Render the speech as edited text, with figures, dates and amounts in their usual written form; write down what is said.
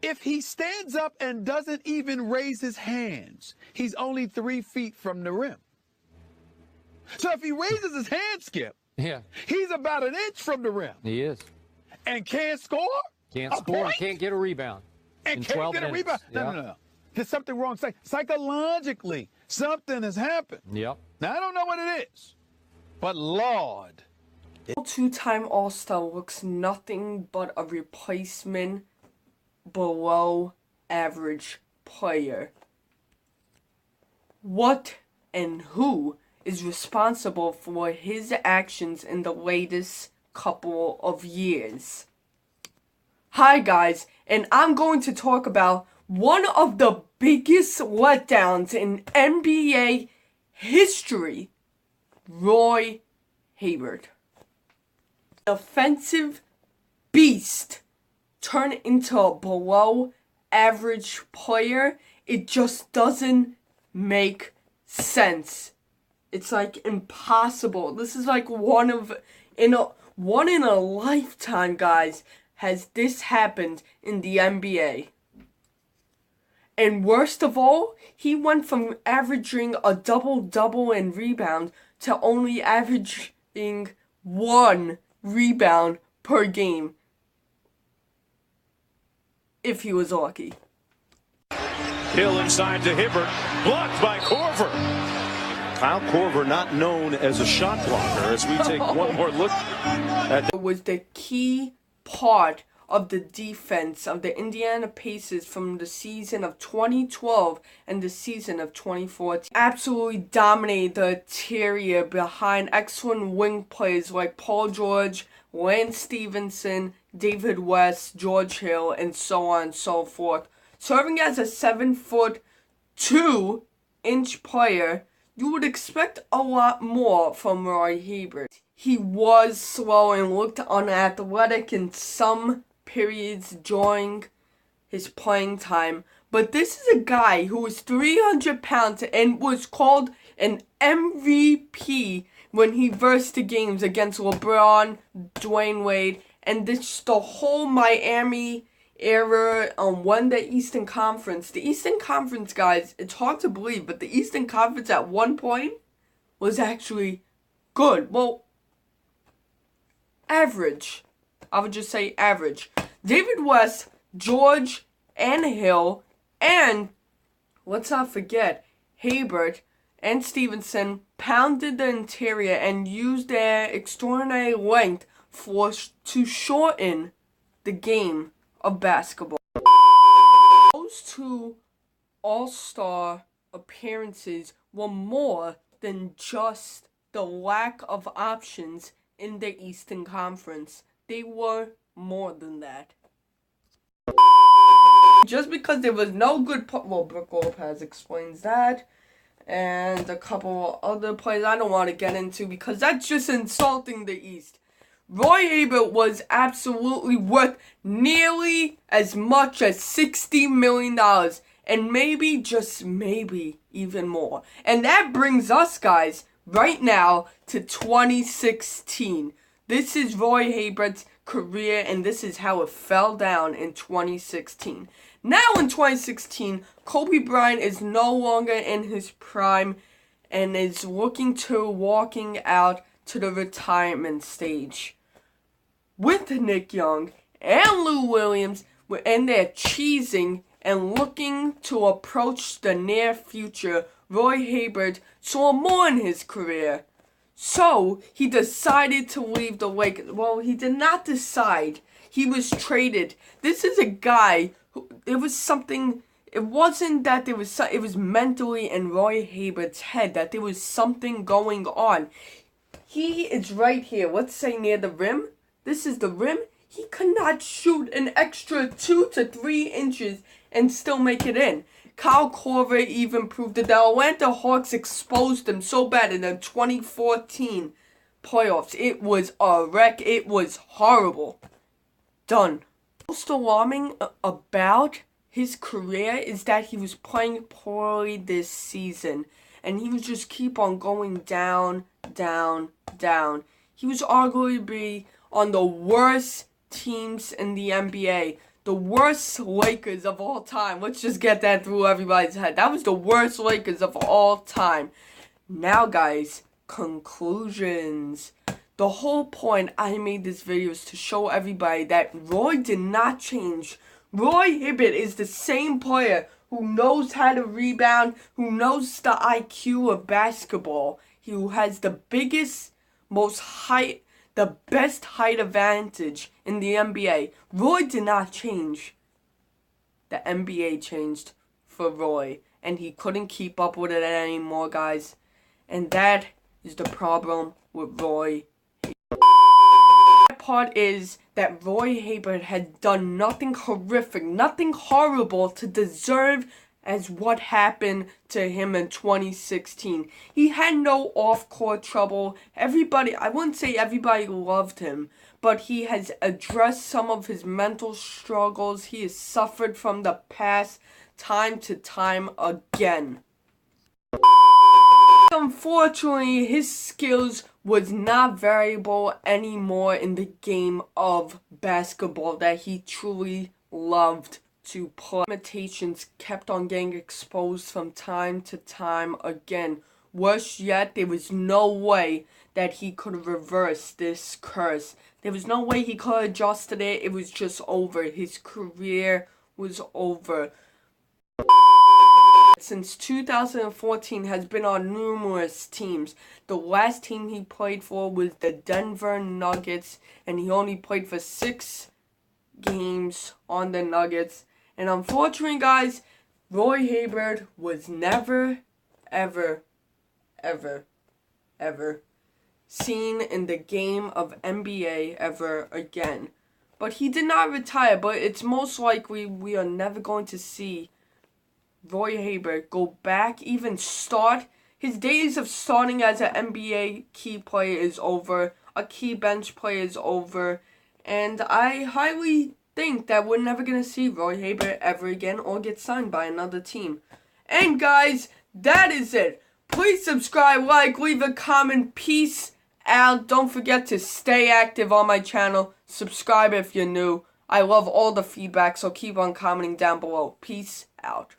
If he stands up and doesn't even raise his hands, he's only 3 feet from the rim. So if he raises his hand, Skip, he's about an inch from the rim. He is. And can't score? Can't score and can't get a rebound. And can't get a rebound? No. There's something wrong. Psychologically, something has happened. Yep. Now, I don't know what it is, but Lord. Two-time All-Star looks nothing but a replacement below average player. What and who is responsible for his actions in the latest couple of years? Hi guys, and I'm going to talk about one of the biggest letdowns in NBA history, Roy Hibbert. Offensive beast turned into a below average player. It just doesn't make sense. It's like impossible. This is like one in a lifetime, guys, has this happened in the NBA. And worst of all, he went from averaging a double-double in rebound to only averaging 1 rebound per game. If he was lucky. Hill inside to Hibbert. Blocked by Korver. Kyle Korver not known as a shot blocker as we take one more look at It was the key part of the defense of the Indiana Pacers from the season of 2012 and the season of 2014. Absolutely dominated the interior behind excellent wing players like Paul George, Lance Stevenson, David West, George Hill, and so on and so forth. Serving as a 7'2" player, you would expect a lot more from Roy Hibbert. He was slow and looked unathletic in some periods during his playing time, but this is a guy who was 300 pounds and was called an MVP when he versed the games against LeBron, Dwayne Wade, and this the whole Miami era won the Eastern Conference. The Eastern Conference, guys, it's hard to believe, but the Eastern Conference at one point was actually good. Well, average. I would just say average. David West, George, and Hill, and let's not forget, Hibbert and Stevenson pounded the interior and used their extraordinary length to shorten the game of basketball. Those 2 All-Star appearances were more than just the lack of options in the Eastern Conference. They were more than that. Just because there was no good well, Brook Lopez explains that, and a couple other players I don't want to get into because that's just insulting the East. Roy Hibbert was absolutely worth nearly as much as $60 million, and maybe, just maybe, even more. And that brings us, guys, right now to 2016. This is Roy Hibbert's career, and this is how it fell down in 2016. Now in 2016, Kobe Bryant is no longer in his prime and is looking to walking out to the retirement stage. With Nick Young and Lou Williams, and they're cheesing and looking to approach the near future, Roy Hibbert saw more in his career. So, he decided to leave the Lakers. Well, he did not decide. He was traded. This is a guy who, it wasn't that it was mentally in Roy Hibbert's head that there was something going on. He is right here, let's say near the rim. This is the rim. He could not shoot an extra 2 to 3 inches and still make it in. Kyle Korver even proved that the Atlanta Hawks exposed him so bad in the 2014 playoffs. It was a wreck. It was horrible. Done. Most alarming about his career is that he was playing poorly this season. And he was just keep on going down, down, down. He was arguably on the worst teams in the NBA. the worst Lakers of all time. Let's just get that through everybody's head. That was the worst Lakers of all time. Now, guys, conclusions. The whole point I made this video is to show everybody that Roy did not change. Roy Hibbert is the same player who knows how to rebound, who knows the IQ of basketball, who has the biggest, the best height advantage in the NBA. Roy did not change. The NBA changed for Roy, and he couldn't keep up with it anymore, guys. And that is the problem with Roy. The part is that Roy Hibbert has done nothing horrific, nothing horrible to deserve as what happened to him in 2016. He had no off-court trouble. Everybody, I wouldn't say everybody loved him, but he has addressed some of his mental struggles. He has suffered from the past time to time again. Unfortunately, his skills was not variable anymore in the game of basketball that he truly loved to play. Limitations kept on getting exposed from time to time again. Worse yet, there was no way that he could reverse this curse. There was no way he could have adjusted it. It was just over. His career was over. Since 2014 has been on numerous teams. The last team he played for was the Denver Nuggets, and he only played for 6 games on the Nuggets. And unfortunately, guys, Roy Hibbert was never, ever, ever, ever seen in the game of NBA ever again. But he did not retire, but it's most likely we are never going to see Roy Hibbert go back, even start. His days of starting as an NBA key player is over. A key bench player is over. And I highly think that we're never going to see Roy Hibbert ever again or get signed by another team. And guys, that is it. Please subscribe, like, leave a comment. Peace out. Don't forget to stay active on my channel. Subscribe if you're new. I love all the feedback, so keep on commenting down below. Peace out.